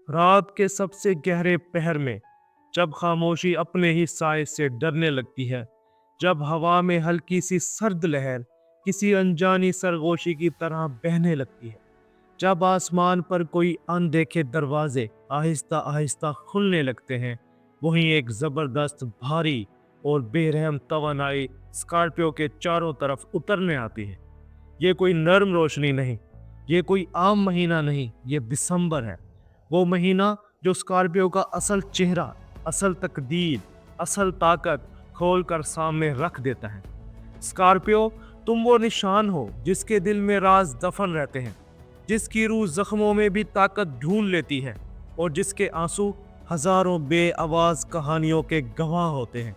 رات کے سب سے گہرے پہر میں جب خاموشی اپنے ہی سائے سے ڈرنے لگتی ہے، جب ہوا میں ہلکی سی سرد لہر کسی انجانی سرگوشی کی طرح بہنے لگتی ہے، جب آسمان پر کوئی اندیکھے دروازے آہستہ آہستہ کھلنے لگتے ہیں، وہیں ایک زبردست بھاری اور بے رحم توانائی اسکارپیو کے چاروں طرف اترنے آتی ہے۔ یہ کوئی نرم روشنی نہیں، یہ کوئی عام مہینہ نہیں، یہ دسمبر ہے۔ وہ مہینہ جو اسکارپیو کا اصل چہرہ، اصل تقدیر، اصل طاقت کھول کر سامنے رکھ دیتا ہے۔ اسکارپیو، تم وہ نشان ہو جس کے دل میں راز دفن رہتے ہیں، جس کی روح زخموں میں بھی طاقت ڈھونڈ لیتی ہے، اور جس کے آنسو ہزاروں بے آواز کہانیوں کے گواہ ہوتے ہیں۔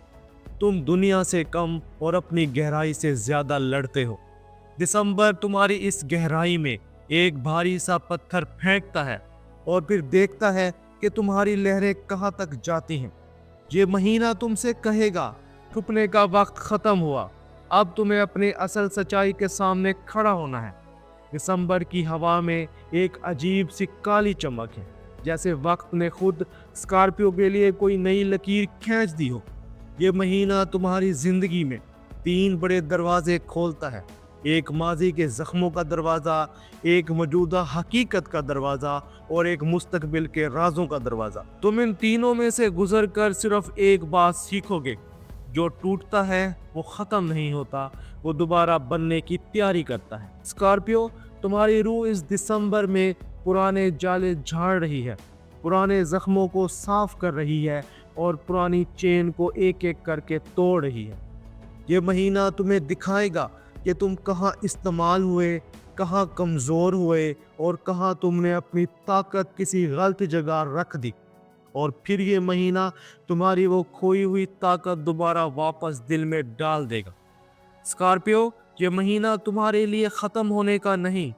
تم دنیا سے کم اور اپنی گہرائی سے زیادہ لڑتے ہو۔ دسمبر تمہاری اس گہرائی میں ایک بھاری سا پتھر پھینکتا ہے اور پھر دیکھتا ہے کہ تمہاری لہریں کہاں تک جاتی ہیں۔ یہ مہینہ تم سے کہے گا، چھپنے کا وقت ختم ہوا، اب تمہیں اپنی اصل سچائی کے سامنے کھڑا ہونا ہے۔ دسمبر کی ہوا میں ایک عجیب سی کالی چمک ہے، جیسے وقت نے خود اسکارپیو کے لیے کوئی نئی لکیر کھینچ دی ہو۔ یہ مہینہ تمہاری زندگی میں 3 بڑے دروازے کھولتا ہے، ایک ماضی کے زخموں کا دروازہ، ایک موجودہ حقیقت کا دروازہ، اور ایک مستقبل کے رازوں کا دروازہ۔ تم ان تینوں میں سے گزر کر صرف ایک بات سیکھو گے: جو ٹوٹتا ہے وہ ختم نہیں ہوتا، وہ دوبارہ بننے کی تیاری کرتا ہے۔ اسکارپیو، تمہاری روح اس دسمبر میں پرانے جالے جھاڑ رہی ہے، پرانے زخموں کو صاف کر رہی ہے، اور پرانی چین کو ایک ایک کر کے توڑ رہی ہے۔ یہ مہینہ تمہیں دکھائے گا کہ تم کہاں استعمال ہوئے، کہاں کمزور ہوئے، اور کہاں تم نے اپنی طاقت کسی غلط جگہ رکھ دی۔ اور پھر یہ مہینہ تمہاری وہ کھوئی ہوئی طاقت دوبارہ واپس دل میں ڈال دے گا۔ اسکارپیو، یہ مہینہ تمہارے لیے ختم ہونے کا نہیں،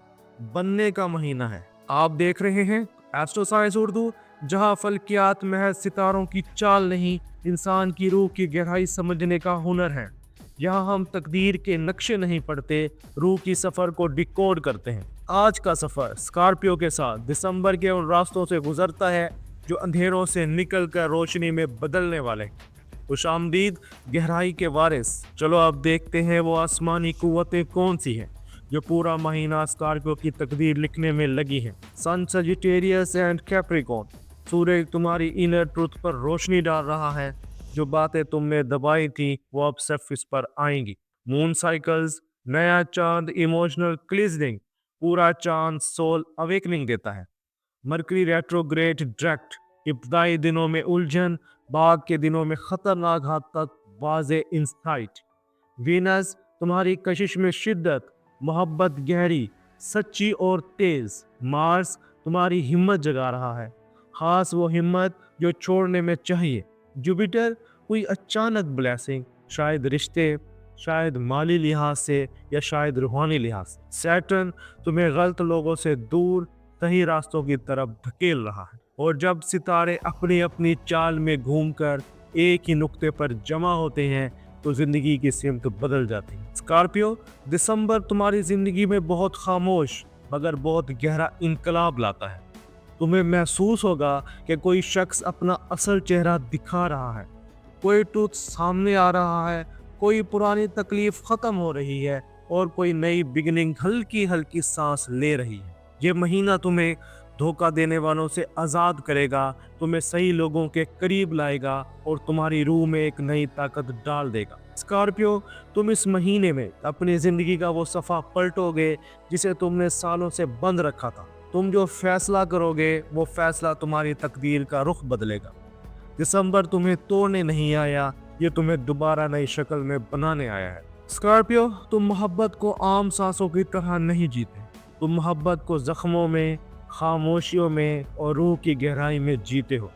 بننے کا مہینہ ہے۔ آپ دیکھ رہے ہیں ایسٹرو سائنس اردو، جہاں فلکیات محض ستاروں کی چال نہیں، انسان کی روح کی گہرائی سمجھنے کا ہنر ہے۔ یہاں ہم تقدیر کے نقشے نہیں پڑھتے، روح کی سفر کو ڈیکوڈ کرتے ہیں۔ آج کا سفر اسکارپیو کے ساتھ دسمبر کے ان راستوں سے گزرتا ہے جو اندھیروں سے نکل کر روشنی میں بدلنے والے ہیں۔ خوش آمدید گہرائی کے وارث، چلو اب دیکھتے ہیں وہ آسمانی قوتیں کون سی ہیں جو پورا مہینہ اسکارپیو کی تقدیر لکھنے میں لگی ہیں۔ سن سیجیٹیریس اینڈ کیپریکون، سورج تمہاری انر ٹروتھ پر روشنی ڈال رہا ہے، جو باتیں تم نے دبائی تھی وہ اب سرفس پر آئیں گی۔ مون سائیکلز، نیا چاند ایموشنل کلیزنگ، پورا چاند سول اویکننگ دیتا ہے۔ مرکری ریٹروگریڈ ڈائریکٹ، ابتدائی دنوں میں الجھن، بعد کے دنوں میں خطرناک حد تک واضح انسائٹ۔ وینس، تمہاری کشش میں شدت، محبت گہری، سچی اور تیز۔ مارس، تمہاری ہمت جگا رہا ہے، خاص وہ ہمت جو چھوڑنے میں چاہیے۔ جوپیٹر، کوئی اچانک بلیسنگ، شاید رشتے، شاید مالی لحاظ سے، یا شاید روحانی لحاظ سے۔ سیٹرن، تمہیں غلط لوگوں سے دور، صحیح راستوں کی طرف دھکیل رہا ہے۔ اور جب ستارے اپنی اپنی چال میں گھوم کر ایک ہی نقطے پر جمع ہوتے ہیں تو زندگی کی سمت بدل جاتی ہے۔ اسکارپیو، دسمبر تمہاری زندگی میں بہت خاموش مگر بہت گہرا انقلاب لاتا ہے۔ تمہیں محسوس ہوگا کہ کوئی شخص اپنا اصل چہرہ دکھا رہا ہے، کوئی ٹروتھ سامنے آ رہا ہے، کوئی پرانی تکلیف ختم ہو رہی ہے، اور کوئی نئی بگننگ ہلکی ہلکی سانس لے رہی ہے۔ یہ مہینہ تمہیں دھوکہ دینے والوں سے آزاد کرے گا، تمہیں صحیح لوگوں کے قریب لائے گا، اور تمہاری روح میں ایک نئی طاقت ڈال دے گا۔ اسکارپیو، تم اس مہینے میں اپنی زندگی کا وہ صفحہ پلٹو گے جسے تم نے سالوں سے بند رکھا تھا۔ تم جو فیصلہ کرو گے وہ فیصلہ تمہاری تقدیر کا رخ بدلے گا۔ دسمبر تمہیں توڑنے نہیں آیا، یہ تمہیں دوبارہ نئی شکل میں بنانے آیا ہے۔ اسکارپیو، تم محبت کو عام سانسوں کی طرح نہیں جیتے، تم محبت کو زخموں میں، خاموشیوں میں، اور روح کی گہرائی میں جیتے ہو۔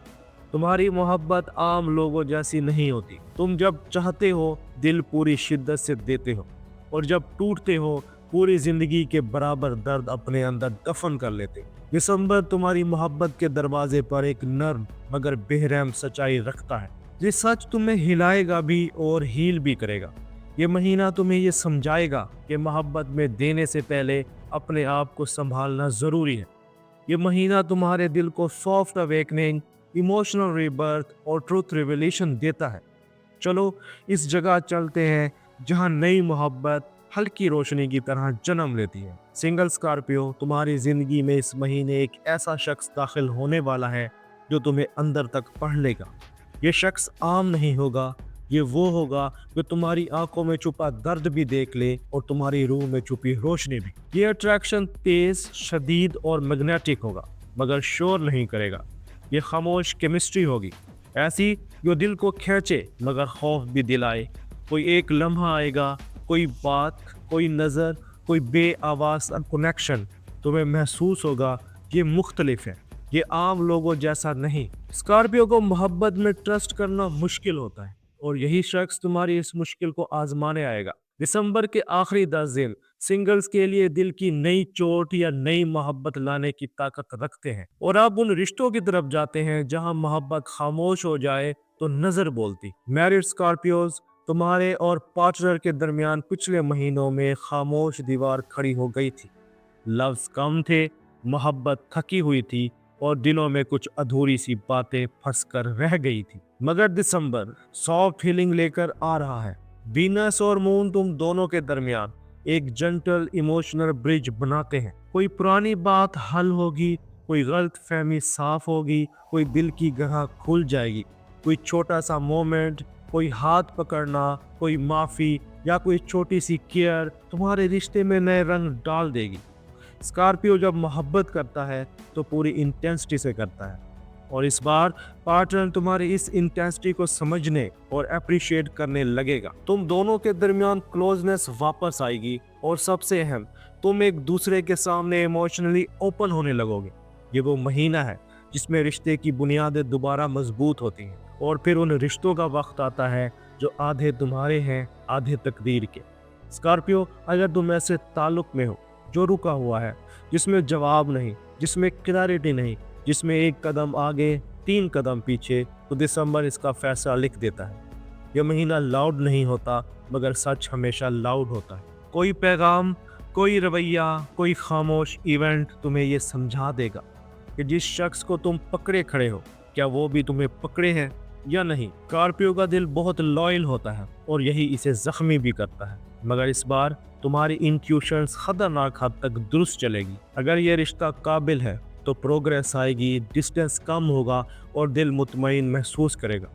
تمہاری محبت عام لوگوں جیسی نہیں ہوتی، تم جب چاہتے ہو دل پوری شدت سے دیتے ہو، اور جب ٹوٹتے ہو پوری زندگی کے برابر درد اپنے اندر دفن کر لیتے ہو۔ دسمبر تمہاری محبت کے دروازے پر ایک نرم مگر بے رحم سچائی رکھتا ہے۔ یہ سچ تمہیں ہلائے گا بھی اور ہیل بھی کرے گا۔ یہ مہینہ تمہیں یہ سمجھائے گا کہ محبت میں دینے سے پہلے اپنے آپ کو سنبھالنا ضروری ہے۔ یہ مہینہ تمہارے دل کو سافٹ اویکننگ، ایموشنل ریبرتھ اور ٹروتھ ریویلیشن دیتا ہے۔ چلو اس جگہ چلتے ہیں جہاں نئی محبت ہلکی روشنی کی طرح جنم لیتی ہے۔ سنگل اسکارپیو، تمہاری زندگی میں اس مہینے ایک ایسا شخص داخل ہونے والا ہے جو تمہیں اندر تک پڑھ لے گا۔ یہ شخص عام نہیں ہوگا، یہ وہ ہوگا جو تمہاری آنکھوں میں چھپا درد بھی دیکھ لے اور تمہاری روح میں چھپی روشنی بھی۔ یہ اٹریکشن تیز، شدید اور میگنیٹک ہوگا، مگر شور نہیں کرے گا۔ یہ خاموش کیمسٹری ہوگی، ایسی جو دل کو کھینچے مگر خوف بھی دلائے۔ کوئی ایک لمحہ آئے گا، کوئی بات، کوئی نظر، کوئی بے آواز کنیکشن، تمہیں محسوس ہوگا یہ مختلف ہے، یہ عام لوگوں جیسا نہیں۔ اسکارپیو کو محبت میں ٹرسٹ کرنا مشکل ہوتا ہے، اور یہی شخص تمہاری اس مشکل کو آزمانے آئے گا۔ دسمبر کے آخری 10 دن سنگلز کے لیے دل کی نئی چوٹ یا نئی محبت لانے کی طاقت رکھتے ہیں، اور آپ ان رشتوں کی طرف جاتے ہیں جہاں محبت خاموش ہو جائے تو نظر بولتی۔ میرڈ اسکارپیوز، تمہارے اور پارٹنر کے درمیان پچھلے مہینوں میں خاموش دیوار کھڑی ہو گئی تھی۔ لفظ کم تھے، محبت تھکی ہوئی تھی، اور دلوں میں کچھ ادھوری سی باتیں پھنس کر رہ گئی تھی۔ مگر دسمبر سافٹ ہیلنگ لے کر آ رہا ہے۔ وینس اور مون تم دونوں کے درمیان ایک جنٹل ایموشنل برج بناتے ہیں۔ کوئی پرانی بات حل ہوگی، کوئی غلط فہمی صاف ہوگی، کوئی دل کی گرہ کھل جائے گی۔ کوئی چھوٹا سا مومنٹ، کوئی ہاتھ پکڑنا، کوئی معافی یا کوئی چھوٹی سی کیئر تمہارے رشتے میں نئے رنگ ڈال دے گی۔ اسکارپیو جب محبت کرتا ہے تو پوری انٹینسٹی سے کرتا ہے، اور اس بار پارٹنر تمہاری اس انٹینسٹی کو سمجھنے اور اپریشیٹ کرنے لگے گا۔ تم دونوں کے درمیان کلوزنس واپس آئے گی، اور سب سے اہم، تم ایک دوسرے کے سامنے ایموشنلی اوپن ہونے لگو گے۔ یہ وہ مہینہ ہے جس میں رشتے کی بنیادیں دوبارہ مضبوط ہوتی ہیں، اور پھر ان رشتوں کا وقت آتا ہے جو آدھے تمہارے ہیں، آدھے تقدیر کے۔ اسکارپیو، اگر تم ایسے تعلق میں ہو جو رکا ہوا ہے، جس میں جواب نہیں، جس میں کلیئرٹی نہیں، جس میں ایک قدم آگے 3 قدم پیچھے، تو دسمبر اس کا فیصلہ لکھ دیتا ہے۔ یہ مہینہ لاؤڈ نہیں ہوتا، مگر سچ ہمیشہ لاؤڈ ہوتا ہے۔ کوئی پیغام، کوئی رویہ، کوئی خاموش ایونٹ تمہیں یہ سمجھا دے گا کہ جس شخص کو تم پکڑے کھڑے ہو، کیا وہ بھی تمہیں پکڑے ہیں یا نہیں۔ اسکارپیو کا دل بہت لائل ہوتا ہے، اور یہی اسے زخمی بھی کرتا ہے، مگر اس بار تمہاری انٹیوشنز خطرناک حد تک درست چلے گی۔ اگر یہ رشتہ قابل ہے تو پروگریس آئے گی، ڈسٹینس کم ہوگا اور دل مطمئن محسوس کرے گا۔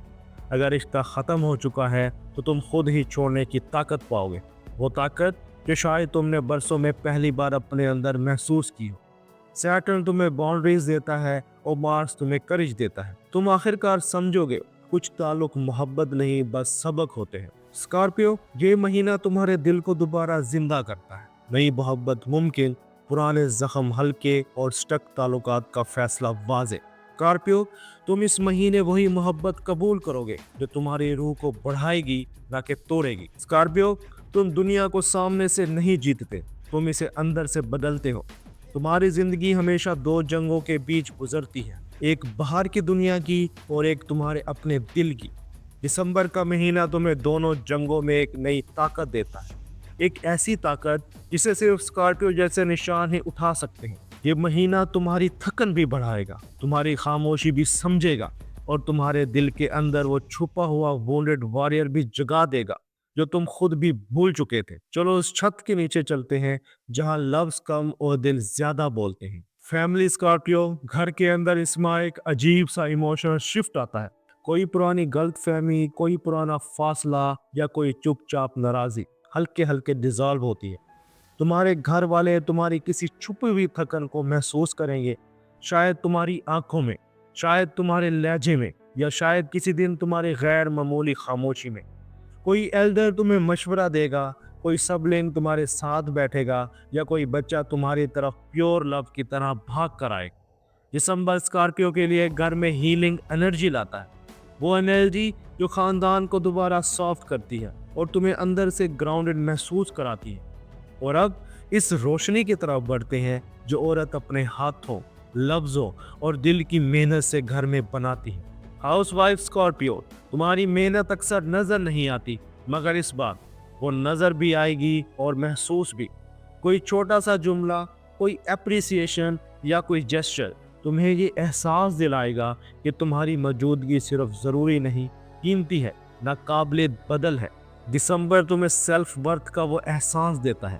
اگر رشتہ ختم ہو چکا ہے تو تم خود ہی چھوڑنے کی طاقت پاؤ گے، وہ طاقت جو شاید تم نے برسوں میں پہلی بار اپنے اندر محسوس کی ہو۔ سیٹرن تمہیں باؤنڈریز دیتا ہے اور مارس تمہیں کرج دیتا ہے۔ تم آخرکار سمجھو گے کچھ تعلق محبت نہیں، بس سبق ہوتے ہیں۔ اسکارپیو، یہ مہینہ تمہارے دل کو دوبارہ زندہ کرتا ہے۔ نئی محبت ممکن، پرانے زخم ہلکے، اور سٹک تعلقات کا فیصلہ واضح۔ اسکارپیو، تم اس مہینے وہی محبت قبول کرو گے جو تمہاری روح کو بڑھائے گی، نہ کہ توڑے گی۔ اسکارپیو، تم دنیا کو سامنے سے نہیں جیتتے، تم اسے اندر سے بدلتے ہو۔ تمہاری زندگی ہمیشہ 2 جنگوں کے بیچ گزرتی ہے، ایک باہر کی دنیا کی اور ایک تمہارے اپنے دل کی۔ دسمبر کا مہینہ تمہیں دونوں جنگوں میں ایک نئی طاقت دیتا ہے، ایک ایسی طاقت جسے صرف اسکارپیو جیسے نشان ہی اٹھا سکتے ہیں۔ یہ مہینہ تمہاری تھکن بھی بڑھائے گا، تمہاری خاموشی بھی سمجھے گا، اور تمہارے دل کے اندر وہ چھپا ہوا وونڈڈ وارئر بھی جگا دے گا جو تم خود بھی بھول چکے تھے۔ چلو اس چھت کے نیچے چلتے ہیں جہاں لفظ کم اور دل زیادہ بولتے ہیں۔ فیملی اسکارپیو، گھر کے اندر اس ماہ ایک عجیب سا ایموشنل شفٹ آتا ہے۔ کوئی پرانی غلط فہمی، کوئی پرانا فاصلہ، یا کوئی چپ چاپ ناراضی ہلکے ہلکے ڈیزالو ہوتی ہے۔ تمہارے گھر والے تمہاری کسی چھپی ہوئی تھکن کو محسوس کریں گے، شاید تمہاری آنکھوں میں، شاید تمہارے لہجے میں، یا شاید کسی دن تمہاری غیر معمولی خاموشی میں۔ کوئی ایلڈر تمہیں مشورہ دے گا، کوئی سبلنگ تمہارے ساتھ بیٹھے گا، یا کوئی بچہ تمہاری طرف پیور لو کی طرح بھاگ کر آئے گا۔ دسمبر اسکارپیو کے لیے گھر میں ہیلنگ انرجی لاتا ہے، وہ انرجی جو خاندان کو دوبارہ سافٹ کرتی ہے اور تمہیں اندر سے گراؤنڈڈ محسوس کراتی ہے۔ اور اب اس روشنی کی طرف بڑھتے ہیں جو عورت اپنے ہاتھوں، لفظوں اور دل کی محنت سے گھر میں بناتی ہے۔ ہاؤس وائف اسکارپیو، تمہاری محنت اکثر نظر نہیں آتی، مگر اس بار وہ نظر بھی آئے گی اور محسوس بھی۔ کوئی چھوٹا سا جملہ، کوئی اپریسیشن یا کوئی جیسچر تمہیں یہ احساس دلائے گا کہ تمہاری موجودگی صرف ضروری نہیں، قیمتی ہے، ناقابل بدل ہے۔ دسمبر تمہیں سیلف ورتھ کا وہ احساس دیتا ہے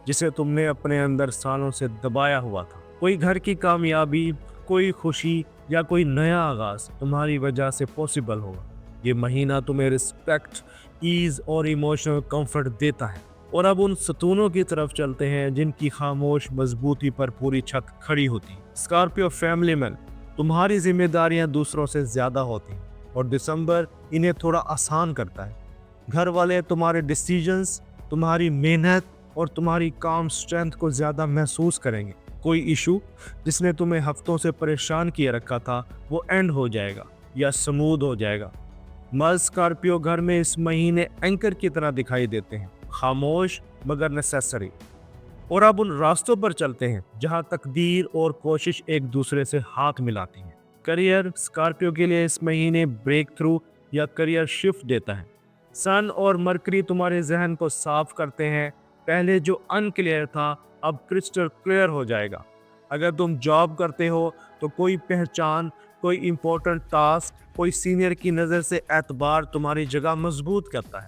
جسے تم نے اپنے اندر سالوں سے دبایا ہوا تھا۔ کوئی گھر کی کامیابی، کوئی خوشی یا کوئی نیا آغاز تمہاری وجہ سے پاسبل ہوگا۔ یہ مہینہ تمہیں رسپیکٹ، ایز اور ایموشنل کمفرٹ دیتا ہے۔ اور اب ان ستونوں کی طرف چلتے ہیں جن کی خاموش مضبوطی پر پوری چھت کھڑی ہوتی ہے۔ اسکارپیو فیملی مین، تمہاری ذمہ داریاں دوسروں سے زیادہ ہوتی ہیں اور دسمبر انہیں تھوڑا آسان کرتا ہے۔ گھر والے تمہارے ڈیسیجنز، تمہاری محنت اور تمہاری کام اسٹرینتھ کو زیادہ محسوس کریں گے۔ کوئی ایشو جس نے تمہیں ہفتوں سے پریشان کیے رکھا تھا وہ اینڈ ہو جائے گا یا سمودھ ہو جائے گا۔ مرد اسکارپیو گھر میں اس مہینے اینکر کی طرح دکھائی دیتے ہیں، خاموش مگر نیسیسری۔ اور اب ان راستوں پر چلتے ہیں جہاں تقدیر اور کوشش ایک دوسرے سے ہاتھ ملاتی ہیں۔ کریئر اسکارپیو کے لیے اس مہینے بریک تھرو یا کریئر شفٹ دیتا ہے۔ سن اور مرکری تمہارے ذہن کو صاف کرتے ہیں۔ پہلے جو ان کلیئر تھا اب کرسٹل کلیئر ہو جائے گا۔ اگر تم جاب کرتے ہو تو کوئی پہچان، کوئی امپورٹنٹ ٹاسک، کوئی سینئر کی نظر سے اعتبار تمہاری جگہ مضبوط کرتا ہے۔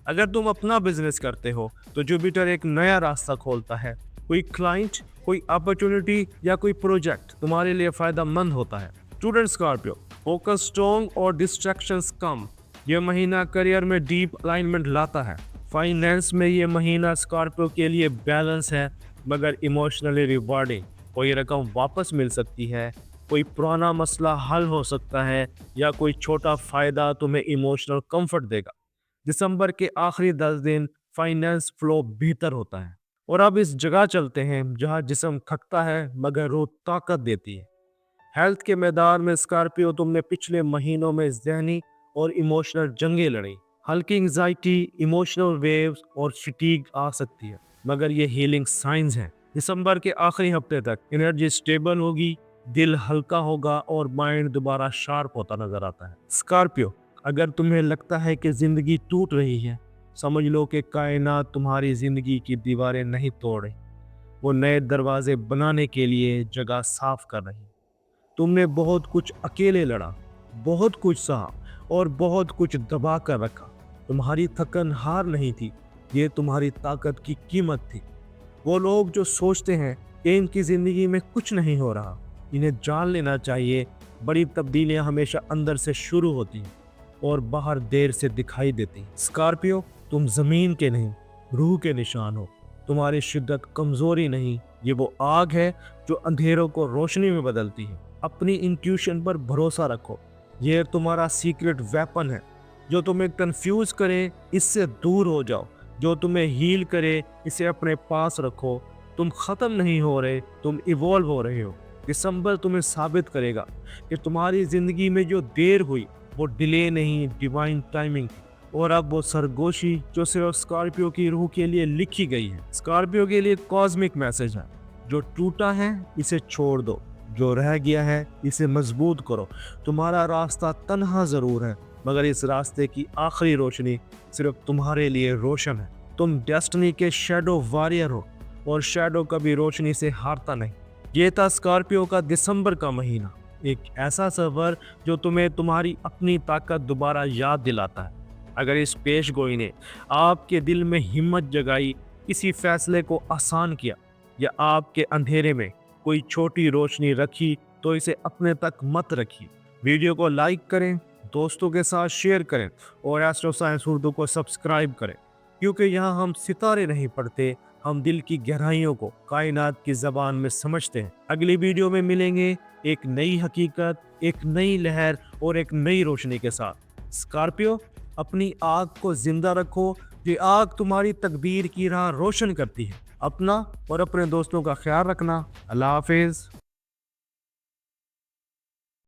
اگر تم اپنا بزنس کرتے ہو تو جوپیٹر ایک نیا راستہ کھولتا ہے۔ کوئی کلائنٹ، کوئی اپرچونٹی یا کوئی پروجیکٹ تمہارے لیے فائدہ مند ہوتا ہے۔ اسٹوڈنٹ اسکارپیو، فوکس اسٹرانگ اور ڈسٹریکشنز کم۔ یہ مہینہ کریئر میں ڈیپ الائنمنٹ لاتا ہے۔ فائنینس میں یہ مہینہ اسکارپیو کے لیے بیلنس ہے مگر ایموشنلی ریوارڈنگ۔ کوئی رقم واپس مل سکتی ہے، کوئی پرانا مسئلہ حل ہو سکتا ہے یا کوئی چھوٹا فائدہ تمہیں ایموشنل کمفرٹ دے گا۔ دسمبر کے آخری 10 دن فائنینس فلو بہتر ہوتا ہے۔ اور اب اس جگہ چلتے ہیں جہاں جسم تھکتا ہے مگر روح طاقت دیتی ہے۔ ہیلتھ کے میدان میں اسکارپیو تم نے پچھلے مہینوں میں ذہنی اور ایموشنل جنگیں لڑیں۔ ہلکی انگزائٹی، ایموشنل ویوز اور فٹیگ آ سکتی ہے مگر یہ ہیلنگ سائنز ہیں۔ دسمبر کے آخری ہفتے تک انرجی سٹیبل ہوگی، دل ہلکا ہوگا اور مائنڈ دوبارہ شارپ ہوتا نظر آتا ہے۔ اسکارپیو، اگر تمہیں لگتا ہے کہ زندگی ٹوٹ رہی ہے، سمجھ لو کہ کائنات تمہاری زندگی کی دیواریں نہیں توڑ رہی، وہ نئے دروازے بنانے کے لیے جگہ صاف کر رہی۔ تم نے بہت کچھ اکیلے لڑا، بہت کچھ سہا اور بہت کچھ دبا کر رکھا۔ تمہاری تھکن ہار نہیں تھی، یہ تمہاری طاقت کی قیمت تھی۔ وہ لوگ جو سوچتے ہیں کہ ان کی زندگی میں کچھ نہیں ہو رہا، انہیں جان لینا چاہیے بڑی تبدیلیاں ہمیشہ اندر سے شروع ہوتی ہیں اور باہر دیر سے دکھائی دیتی ہیں۔ اسکارپیو، تم زمین کے نہیں، روح کے نشان ہو۔ تمہاری شدت کمزوری نہیں، یہ وہ آگ ہے جو اندھیروں کو روشنی میں بدلتی ہے۔ اپنی انٹیوشن پر بھروسہ رکھو، یہ تمہارا سیکرٹ ویپن ہے۔ جو تمہیں کنفیوز کرے اس سے دور ہو جاؤ، جو تمہیں ہیل کرے اسے اپنے پاس رکھو۔ تم ختم نہیں ہو رہے، تم ایوالو ہو رہے ہو۔ دسمبر تمہیں ثابت کرے گا کہ تمہاری زندگی میں جو دیر ہوئی وہ ڈیلے نہیں، ڈیوائن ٹائمنگ تھی۔ اور اب وہ سرگوشی جو صرف اسکارپیو کی روح کے لیے لکھی گئی ہے۔ اسکارپیو کے لیے کاسمک میسج ہے، جو ٹوٹا ہے اسے چھوڑ دو، جو رہ گیا ہے اسے مضبوط کرو۔ تمہارا راستہ تنہا ضرور ہے مگر اس راستے کی آخری روشنی صرف تمہارے لیے روشن ہے۔ تم ڈیسٹنی کے شیڈو واریئر ہو اور شیڈو کبھی روشنی سے ہارتا نہیں۔ یہ تھا اسکارپیو کا دسمبر کا مہینہ، ایک ایسا سفر جو تمہیں تمہاری اپنی طاقت دوبارہ یاد دلاتا ہے۔ اگر اس پیش گوئی نے آپ کے دل میں ہمت جگائی، کسی فیصلے کو آسان کیا یا آپ کے اندھیرے میں کوئی چھوٹی روشنی رکھی تو اسے اپنے تک مت رکھیے۔ ویڈیو کو لائک کریں، دوستوں کے ساتھ شیئر کریں اور ایسٹرو سائنس اردو کو سبسکرائب کریں، کیونکہ یہاں ہم ستارے نہیں پڑھتے، ہم دل کی گہرائیوں کو کائنات کی زبان میں سمجھتے ہیں۔ اگلی ویڈیو میں ملیں گے ایک نئی حقیقت، ایک نئی لہر اور ایک نئی روشنی کے ساتھ۔ اسکارپیو، اپنی آگ کو زندہ رکھو، یہ آگ تمہاری تقدیر کی راہ روشن کرتی ہے۔ اپنا اور اپنے دوستوں کا خیال رکھنا۔ اللہ حافظ۔